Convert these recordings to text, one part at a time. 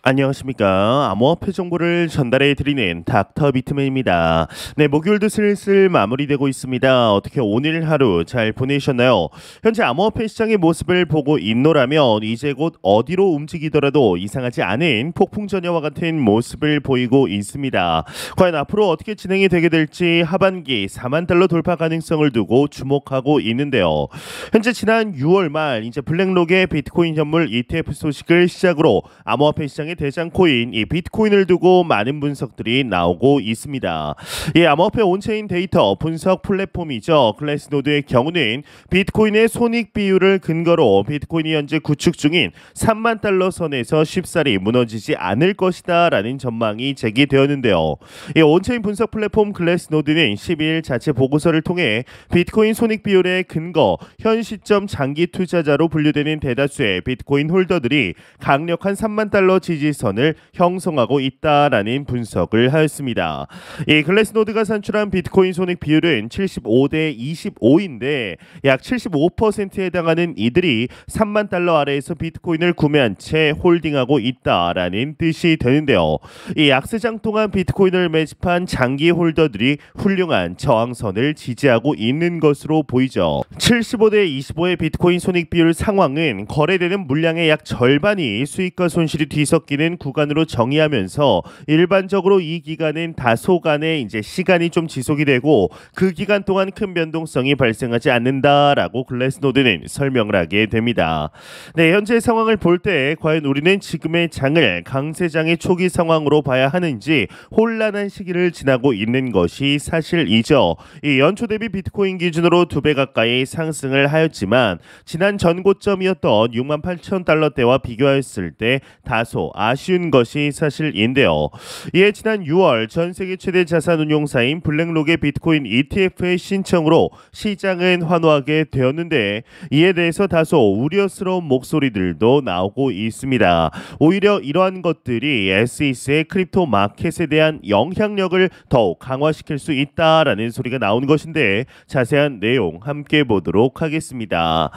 안녕하십니까. 암호화폐 정보를 전달해 드리는 닥터 비트맨입니다. 네, 목요일도 슬슬 마무리되고 있습니다. 어떻게 오늘 하루 잘 보내셨나요? 현재 암호화폐 시장의 모습을 보고 있노라면 이제 곧 어디로 움직이더라도 이상하지 않은 폭풍전야와 같은 모습을 보이고 있습니다. 과연 앞으로 어떻게 진행이 되게 될지 하반기 4만 달러 돌파 가능성을 두고 주목하고 있는데요. 현재 지난 6월 말 이제 블랙록의 비트코인 현물 ETF 소식을 시작으로 암호화폐 시장의 대장코인 이 비트코인을 두고 많은 분석들이 나오고 있습니다. 이 암호화폐 온체인 데이터 분석 플랫폼이죠. 글래스노드의 경우는 비트코인의 손익 비율을 근거로 비트코인이 현재 구축 중인 3만 달러 선에서 쉽사리 무너지지 않을 것이다 라는 전망이 제기되었는데요. 이 온체인 분석 플랫폼 글래스노드는 12일 자체 보고서를 통해 비트코인 손익 비율의 근거 현 시점 장기 투자자로 분류되는 대다수의 비트코인 홀더들이 강력한 3만 달러 지지선을 형성하고 있다라는 분석을 하였습니다. 이 글래스노드가 산출한 비트코인 손익 비율은 75대 25인데 약 75%에 해당하는 이들이 3만 달러 아래에서 비트코인을 구매한 채 홀딩하고 있다라는 뜻이 되는데요. 이 약세장 동안 비트코인을 매집한 장기 홀더들이 훌륭한 저항선을 지지하고 있는 것으로 보이죠. 75대 25의 비트코인 손익 비율 상황은 거래되는 물량의 약 절반이 수익과 손실이 뒤섞이는 구간으로 정의하면서 일반적으로 이 기간은 다소간의 이제 시간이 좀 지속이 되고 그 기간 동안 큰 변동성이 발생하지 않는다라고 글래스노드는 설명을 하게 됩니다. 네, 현재 상황을 볼 때 과연 우리는 지금의 장을 강세장의 초기 상황으로 봐야 하는지 혼란한 시기를 지나고 있는 것이 사실이죠. 이 연초 대비 비트코인 기준으로 2배 가까이 상승을 하였지만 지난 전고점이었던 6만 8천 달러대와 비교했을 때 다소 아쉬운 것이 사실인데요. 이에 지난 6월 전 세계 최대 자산운용사인 블랙록의 비트코인 ETF의 신청으로 시장은 환호하게 되었는데 이에 대해서 다소 우려스러운 목소리들도 나오고 있습니다. 오히려 이러한 것들이 SEC의 크립토 마켓에 대한 영향력을 더욱 강화시킬 수 있다라는 소리가 나오는 것인데 자세한 내용 함께 보도록 하겠습니다.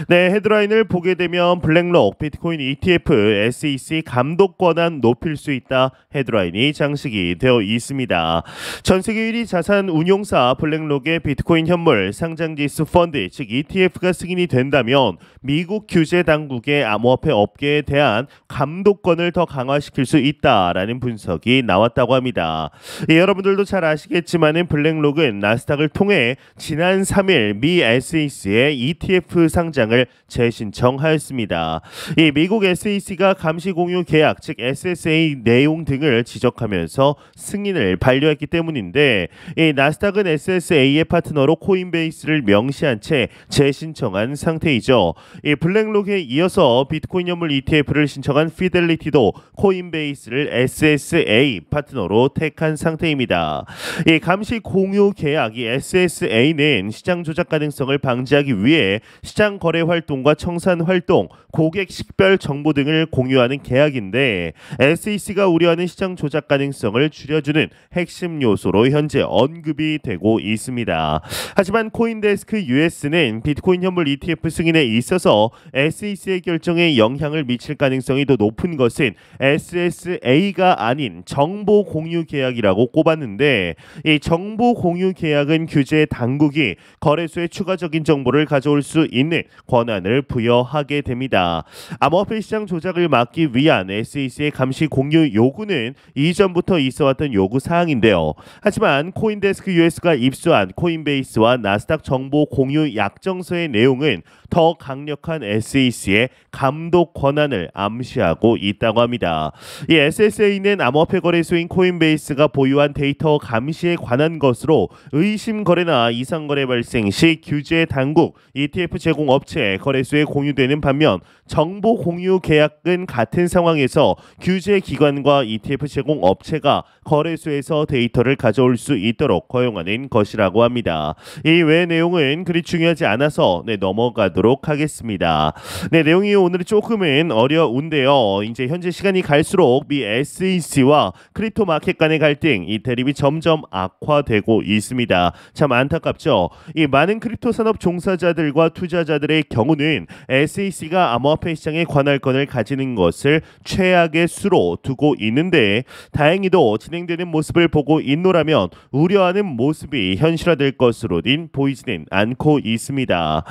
네, 헤드라인을 보게 되면 블랙록 비트코인 ETF SEC 감독 권한 높일 수 있다 헤드라인이 장식이 되어 있습니다. 전 세계 1위 자산 운용사 블랙록의 비트코인 현물 상장지수 펀드 즉 ETF가 승인이 된다면 미국 규제 당국의 암호화폐 업계에 대한 감독권을 더 강화시킬 수 있다라는 분석이 나왔다고 합니다. 여러분들도 잘 아시겠지만은 블랙록은 나스닥을 통해 지난 3일 미 SEC의 ETF 상장을 재신청하였습니다. 이 미국 SEC가 감시 공유 계약 즉 SSA 내용 등을 지적하면서 승인을 반려했기 때문인데 이 나스닥은 SSA의 파트너로 코인베이스를 명시한 채 재신청한 상태이죠. 이 블랙록에 이어서 비트코인 현물 ETF를 신청한 피델리티도 코인베이스를 SSA 파트너로 택한 상태입니다. 이 감시 공유 계약이 SSA는 시장 조작 가능성을 방지하기 위해 시장 거래 활동과 청산 활동, 고객 식별 정보 등을 공유하는 계약인데 SEC가 우려하는 시장 조작 가능성을 줄여주는 핵심 요소로 현재 언급이 되고 있습니다. 하지만 코인데스크 US는 비트코인 현물 ETF 승인에 있어서 SEC의 결정에 영향을 미칠 가능성이 더 높은 것은 SSA가 아닌 정보 공유 계약이라고 꼽았는데 이 정보 공유 계약은 규제 당국이 거래소에 추가적인 정보를 가져올 수 있는 권한을 부여하게 됩니다. 암호화폐 시장 조작을 막기 위한 SEC의 감시 공유 요구는 이전부터 있어왔던 요구 사항인데요. 하지만 코인데스크 US가 입수한 코인베이스와 나스닥 정보 공유 약정서의 내용은 더 강력한 SEC의 감독 권한을 암시하고 있다고 합니다. 이 SSA는 암호화폐 거래소인 코인베이스가 보유한 데이터 감시에 관한 것으로 의심 거래나 이상 거래 발생 시 규제 당국, ETF 제공 업체, 거래소에 공유되는 반면 정보 공유 계약은 같은 상황에서 규제 기관과 ETF 제공 업체가 거래소에서 데이터를 가져올 수 있도록 허용하는 것이라고 합니다. 이 외의 내용은 그리 중요하지 않아서 넘어가도록 하겠습니다. 네, 내용이 오늘은 조금은 어려운데요. 이제 현재 시간이 갈수록 미 SEC와 크립토 마켓 간의 갈등, 이 대립이 점점 악화되고 있습니다. 참 안타깝죠. 이 많은 크립토 산업 종사자들과 투자자들의 경우는 SEC가 암호화폐 시장의 관할권을 가지는 것을 최악의 수로 두고 있는데 다행히도 진행되는 모습을 보고 있노라면 우려하는 모습이 현실화될 것으로는 보이지는 않고 있습니다.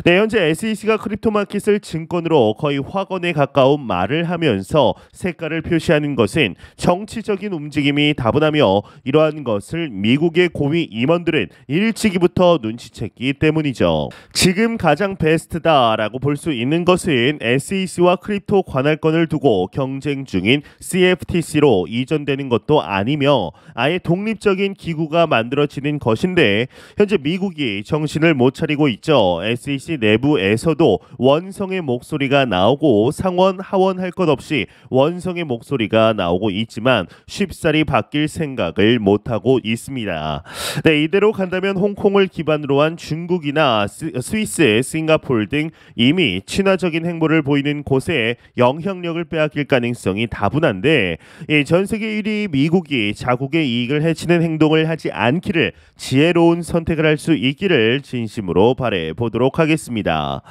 네, 현재 SEC가 크립토 마켓을 증권으로 거의 확언에 가까운 말을 하면서 색깔을 표시하는 것은 정치적인 움직임이 다분하며 이러한 것을 미국의 고위 임원들은 일찍이부터 눈치챘기 때문이죠. 지금 가장 베스트다라고 볼 수 있는 것은 SEC와 크립토 관할권을 두고 경쟁 중인 CFTC로 이전되는 것도 아니며 아예 독립적인 기구가 만들어지는 것인데 현재 미국이 정신을 못 차리고 있죠. SEC 내부에서도 원성의 목소리가 나오고 상원 하원 할 것 없이 원성의 목소리가 나오고 있지만 쉽사리 바뀔 생각을 못하고 있습니다. 네, 이대로 간다면 홍콩을 기반으로 한 중국이나 스위스, 싱가포르 등 이미 친화적인 행보를 보이는 곳에 영향력을 빼앗길 가능성이 다분한데 전 세계 1위 미국이 자국의 이익을 해치는 행동을 하지 않기를 지혜로운 선택을 할 수 있기를 진심으로 바래 보도록 하겠습니다.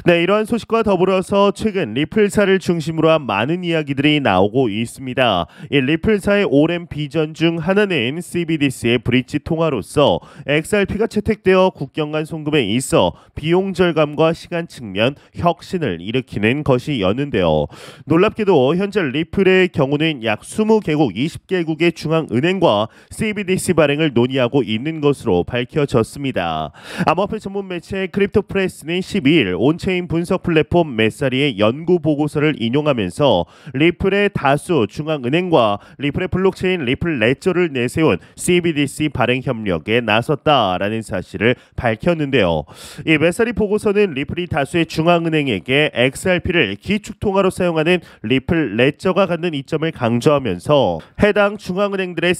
네, 이러한 소식과 더불어서 최근 리플사를 중심으로 한 많은 이야기들이 나오고 있습니다. 이 리플사의 오랜 비전 중 하나는 CBDC의 브릿지 통화로서 XRP가 채택되어 국경 간 송금에 있어 비용 절감과 시간 측면 혁신을 일으키는 것이었는데요. 놀랍게도 현재 리플의 경우는 약 20개국 20개국의 중앙은행과 CBDC 발행을 논의하고 있는 것으로 밝혀졌습니다. 암호화폐 전문 매체 크립토프레스는 12일 온체인 분석 플랫폼 메사리의 연구 보고서를 인용하면서 리플의 다수 중앙은행과 리플의 블록체인 리플 레저를 내세운 CBDC 발행 협력에 나섰다라는 사실을 밝혔는데요. 이 메사리 보고서는 리플이 다수의 중앙은행에게 XRP를 기축통화로 사용하는 리플 레저가 갖는 이점을 강조하면서 해당 중앙은행들의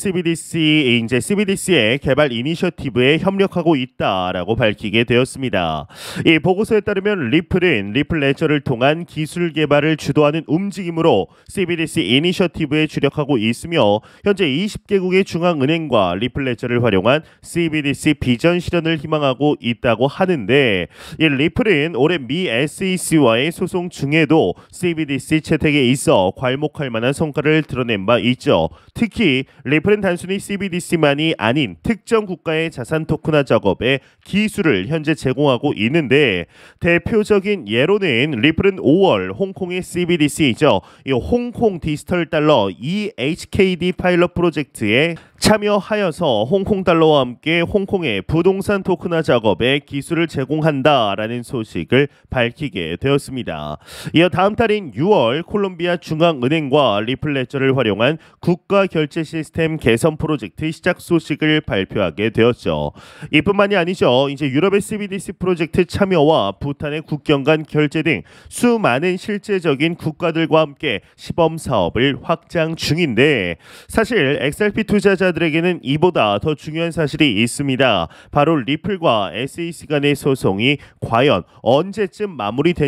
CBDC의 개발 이니셔티브에 협력하고 있다라고 밝히게 되었습니다. 이 보고서에 따르면 리플은 리플 레저를 통한 기술 개발을 주도하는 움직임으로 CBDC 이니셔티브에 주력하고 있으며 현재 20개국의 중앙은행과 리플 레저를 활용한 CBDC 비전 실현을 희망하고 있다고 하는데 이 리플은 올해 미 SEC와의 소송 중에도 CBDC 채택에 있어 괄목할 만한 성과를 드러낸 바 있죠. 특히 리플은 단순히 CBDC만이 아닌 특정 국가의 자산 토큰화 작업에 기술을 현재 제공하고 있는데 대표적인 예로는 리플은 5월 홍콩의 CBDC이죠. 이 홍콩 디지털 달러 EHKD 파일럿 프로젝트에 참여하여서 홍콩 달러와 함께 홍콩의 부동산 토큰화 작업에 기술을 제공한다라는 소식을 밝히게 되었습니다. 이어 다음 달인 6월 콜롬비아 중앙은행과 리플 레저를 활용한 국가 결제 시스템 개선 프로젝트 시작 소식을 발표하게 되었죠. 이뿐만이 아니죠. 이제 유럽의 CBDC 프로젝트 참여와 부탄의 국경 간 결제 등 수많은 실제적인 국가들과 함께 시범 사업을 확장 중인데 사실 XRP 투자자들에게는 이보다 더 중요한 사실이 있습니다. 바로 리플과 SEC 간의 소송이 과연 언제쯤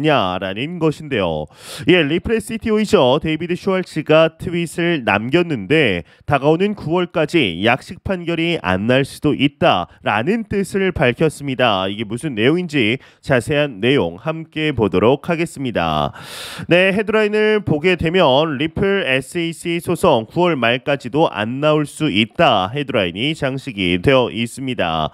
마무리되냐라는 것인데요. 예, 리플의 CTO이죠. 데이비드 슈왈츠가 트윗을 남겼는데 다가오는 9월까지 약식 판결이 안 날 수도 있다라는 뜻을 밝혔습니다. 이게 무슨 내용인지 자세한 내용 함께 보도록 하겠습니다. 네, 헤드라인을 보게 되면 리플 SEC 소송 9월 말까지도 안 나올 수 있다 헤드라인이 장식이 되어 있습니다.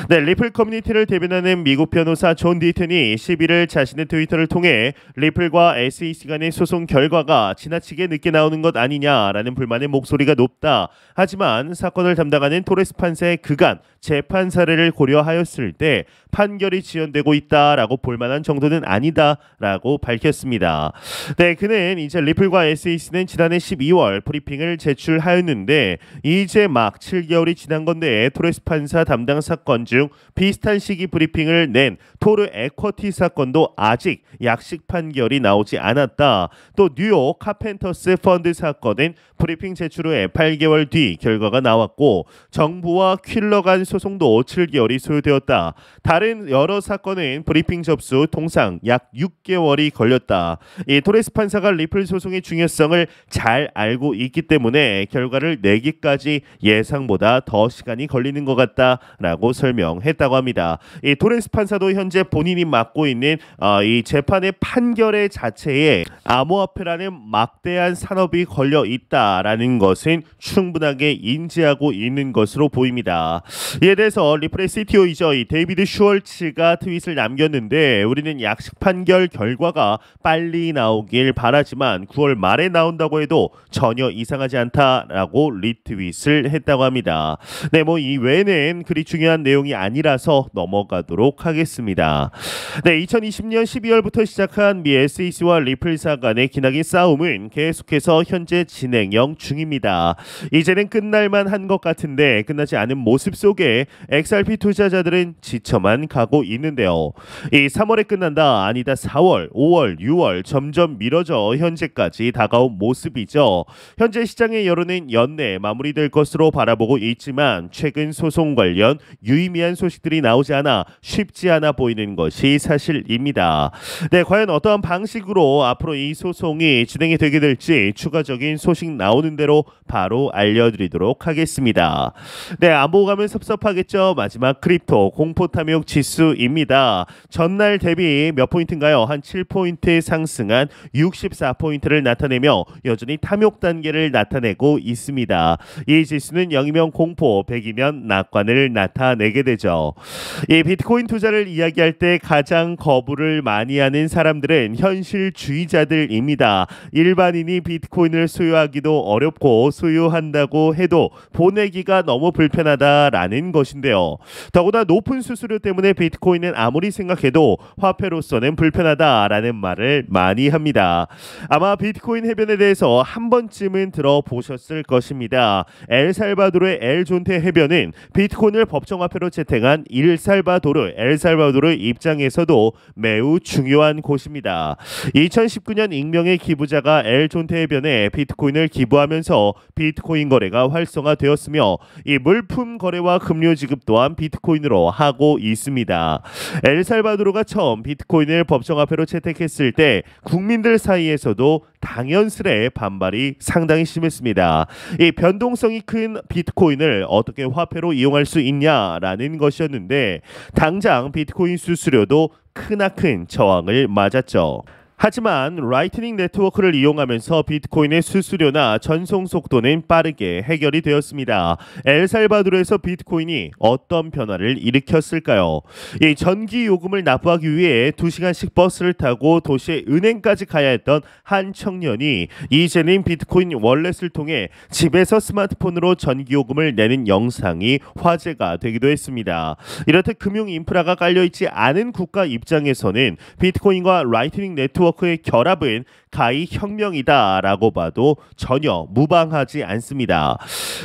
네, 리플 커뮤니티를 대변하는 미국 변호사 존 디튼이 11일 자신의 트위터를 통해 리플과 SEC 간의 소송 결과가 지나치게 늦게 나오는 것 아니냐라는 불만의 목소리가 높다. 하지만 사건을 담당하는 토레스 판사의 그간 재판 사례를 고려하였을 때 판결이 지연되고 있다라고 볼 만한 정도는 아니다라고 밝혔습니다. 네, 그는 이제 리플과 SEC는 지난해 12월 브리핑을 제출하였는데 이제 막 7개월이 지난 건데 토레스 판사 담당 사건 중 비슷한 시기 브리핑을 낸 토르 에쿼티 사건도 아직 약식 판결이 나오지 않았다. 또 뉴욕 카펜터스 펀드 사건은 브리핑 제출 후에 8개월 뒤 결과가 나왔고 정부와 퀼러 간 소송도 7개월이 소요되었다. 다른 여러 사건은 브리핑 접수 통상 약 6개월이 걸렸다. 이 토레스 판사가 리플 소송의 중요성을 잘 알고 있기 때문에 결과를 내기까지 예상보다 더 시간이 걸리는 것 같다라고 설명했다고 합니다. 이 토레스 판사도 현재 본인이 맡고 있는 이 재판의 판결의 자체에 암호화폐라는 막대한 산업이 걸려 있다라는 것은 충분하게 인지하고 있는 것으로 보입니다. 이에 대해서 리플의 CTO이죠. 이 데이비드 슈월츠가 트윗을 남겼는데 우리는 약식 판결 결과가 빨리 나오길 바라지만 9월 말에 나온다고 해도 전혀 이상하지 않다라고 리트윗을 했다고 합니다. 네, 뭐 이 외에는 그리 중요한 내용이 아니라서 넘어가도록 하겠습니다. 네, 2020년 12월부터 시작한 미 SEC와 리플사 간의 기나긴 싸움은 계속해서 현재 진행형 중입니다. 이제는 끝날만 한 것 같은데 끝나지 않은 모습 속에 XRP 투자자들은 지쳐만 가고 있는데요. 이 3월에 끝난다 아니다 4월, 5월, 6월 점점 미뤄져 현재까지 다가온 모습이죠. 현재 시장의 여론은 연내 마무리될 것으로 바라보고 있지만 최근 소송 관련 유의미한 소식들이 나오지 않아 쉽지 않아 보이는 것이 사실입니다. 네, 과연 어떠한 방식으로 앞으로 이 소송이 진행이 되게 될지 추가적인 소식 나오는 대로 바로 알려드리도록 하겠습니다. 네, 안 보고 가면 섭섭하겠죠. 마지막 크립토 공포 탐욕 지수입니다. 전날 대비 몇 포인트인가요? 한 7포인트 상승한 64포인트를 나타내며 여전히 탐욕 단계를 나타내고 있습니다. 이 지수는 0이면 공포, 100이면 낙관을 나타내게 되죠. 이 비트코인 투자를 이야기할 때 가장 거부를 많이 하는 사람들은 현실주의자들입니다. 일반인이 비트코인을 소유하기도 어렵고 소유한다고 해도 보내기가 너무 불편하다라는 것인데요. 더구나 높은 수수료 때문에 비트코인은 아무리 생각해도 화폐로서는 불편하다라는 말을 많이 합니다. 아마 비트코인 해변에 대해서 한 번쯤은 들어보셨을 것입니다. 엘살바도르의 엘존테 해변은 비트코인을 법정화폐로 채택한 엘살바도르 입장에서도 매우 중요한 곳입니다. 2019년 익명의 기부자가 엘존테 해변에 비트코인을 기부하면서 비트코인 거래가 활성화되었으며 이 물품 거래와 급료 지급 또한 비트코인으로 하고 있습니다. 엘살바도르가 처음 비트코인을 법정화폐로 채택했을 때 국민들 사이에서도 당연스레 반발이 상당히 심했습니다. 이 변동성이 큰 비트코인을 어떻게 화폐로 이용할 수 있냐라는 것이었는데 당장 비트코인 수수료도 크나큰 저항을 맞았죠. 하지만 라이트닝 네트워크를 이용하면서 비트코인의 수수료나 전송 속도는 빠르게 해결이 되었습니다. 엘살바도르에서 비트코인이 어떤 변화를 일으켰을까요? 이 전기 요금을 납부하기 위해 2시간씩 버스를 타고 도시의 은행까지 가야 했던 한 청년이 이제는 비트코인 월렛을 통해 집에서 스마트폰으로 전기 요금을 내는 영상이 화제가 되기도 했습니다. 이렇듯 금융 인프라가 깔려있지 않은 국가 입장에서는 비트코인과 라이트닝 네트워크의 결합은 가히 혁명이다라고 봐도 전혀 무방하지 않습니다.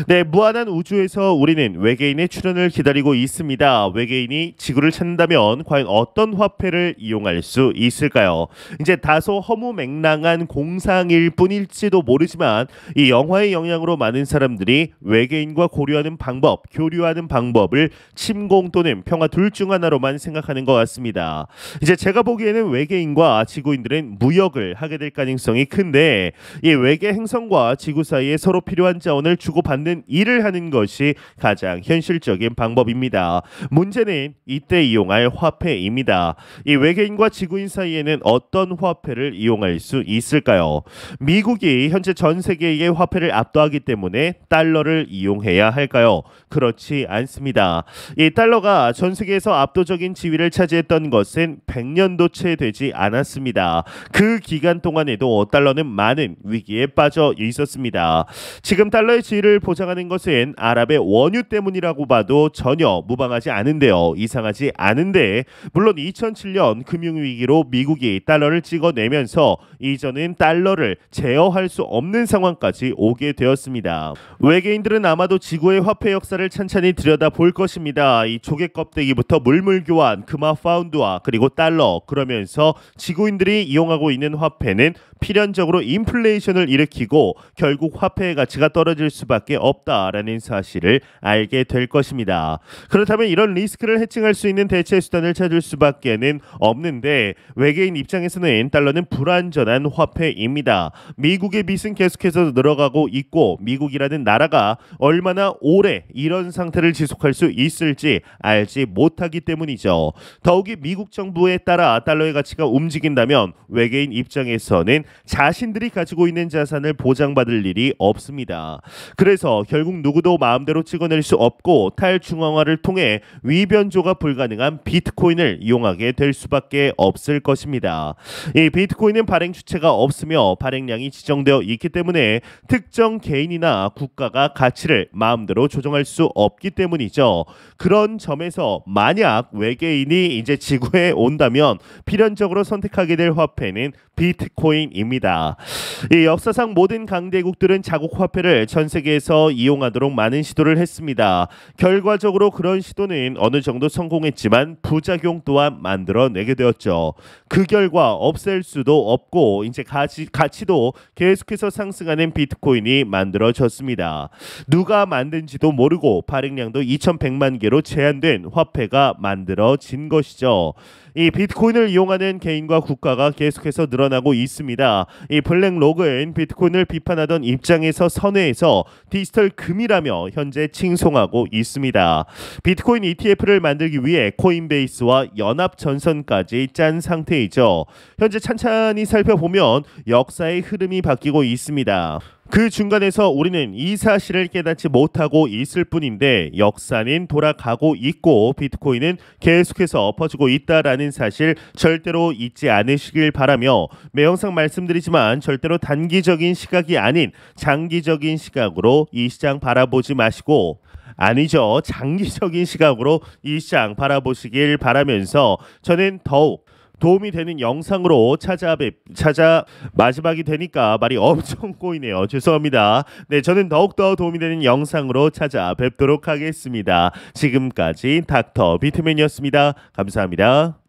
네, 무한한 우주에서 우리는 외계인의 출현을 기다리고 있습니다. 외계인이 지구를 찾는다면 과연 어떤 화폐를 이용할 수 있을까요? 이제 다소 허무맹랑한 공상일 뿐일지도 모르지만 이 영화의 영향으로 많은 사람들이 외계인과 고려하는 방법, 교류하는 방법을 침공 또는 평화 둘 중 하나로만 생각하는 것 같습니다. 이제 제가 보기에는 외계인과 지구인들은 무역을 하게 될 가능성이 큰데 이 외계 행성과 지구 사이에 서로 필요한 자원을 주고받는 일을 하는 것이 가장 현실적인 방법입니다. 문제는 이때 이용할 화폐입니다. 이 외계인과 지구인 사이에는 어떤 화폐를 이용할 수 있을까요? 미국이 현재 전 세계의 화폐를 압도하기 때문에 달러를 이용해야 할까요? 그렇지 않습니다. 이 달러가 전 세계에서 압도적인 지위를 차지했던 것은 100년도 채 되지 않았습니다. 그 기간 동안에도 달러는 많은 위기에 빠져 있었습니다. 지금 달러의 지위를 보장하는 것은 아랍의 원유 때문이라고 봐도 전혀 무방하지 않은데요. 이상하지 않은데 물론 2007년 금융위기로 미국이 달러를 찍어내면서 이전은 달러를 제어할 수 없는 상황까지 오게 되었습니다. 외계인들은 아마도 지구의 화폐 역사를 찬찬히 들여다볼 것입니다. 이 조개 껍데기부터 물물교환, 금화 파운드와 그리고 달러, 그러면서 지구인들이 이용하고 있는 화폐는 것은 필연적으로 인플레이션을 일으키고 결국 화폐의 가치가 떨어질 수밖에 없다라는 사실을 알게 될 것입니다. 그렇다면 이런 리스크를 해칭할 수 있는 대체 수단을 찾을 수밖에는 없는데 외계인 입장에서는 달러는 불안전한 화폐입니다. 미국의 빚은 계속해서 늘어가고 있고 미국이라는 나라가 얼마나 오래 이런 상태를 지속할 수 있을지 알지 못하기 때문이죠. 더욱이 미국 정부에 따라 달러의 가치가 움직인다면 외계인 입장에서는 자신들이 가지고 있는 자산을 보장받을 일이 없습니다. 그래서 결국 누구도 마음대로 찍어낼 수 없고 탈중앙화를 통해 위변조가 불가능한 비트코인을 이용하게 될 수밖에 없을 것입니다. 이 비트코인은 발행 주체가 없으며 발행량이 지정되어 있기 때문에 특정 개인이나 국가가 가치를 마음대로 조정할 수 없기 때문이죠. 그런 점에서 만약 외계인이 이제 지구에 온다면 필연적으로 선택하게 될 화폐는 비트코인입니다. 이 역사상 모든 강대국들은 자국 화폐를 전 세계에서 이용하도록 많은 시도를 했습니다. 결과적으로 그런 시도는 어느 정도 성공했지만 부작용 또한 만들어내게 되었죠. 그 결과 없앨 수도 없고 이제 가치도 계속해서 상승하는 비트코인이 만들어졌습니다. 누가 만든지도 모르고 발행량도 2100만 개로 제한된 화폐가 만들어진 것이죠. 이 비트코인을 이용하는 개인과 국가가 계속해서 늘어나고 있습니다. 이 블랙록은 비트코인을 비판하던 입장에서 선회해서 디지털 금이라며 현재 칭송하고 있습니다. 비트코인 ETF를 만들기 위해 코인베이스와 연합전선까지 짠 상태이죠. 현재 찬찬히 살펴보면 역사의 흐름이 바뀌고 있습니다. 그 중간에서 우리는 이 사실을 깨닫지 못하고 있을 뿐인데 역사는 돌아가고 있고 비트코인은 계속해서 퍼지고 있다라는 사실 절대로 잊지 않으시길 바라며 매 영상 말씀드리지만 절대로 단기적인 시각이 아닌 장기적인 시각으로 이 시장 바라보지 마시고 아니죠. 장기적인 시각으로 이 시장 바라보시길 바라면서 저는 더욱 도움이 되는 영상으로 마지막이 되니까 말이 엄청 꼬이네요. 죄송합니다. 네, 저는 더욱더 도움이 되는 영상으로 찾아뵙도록 하겠습니다. 지금까지 닥터 비트맨이었습니다. 감사합니다.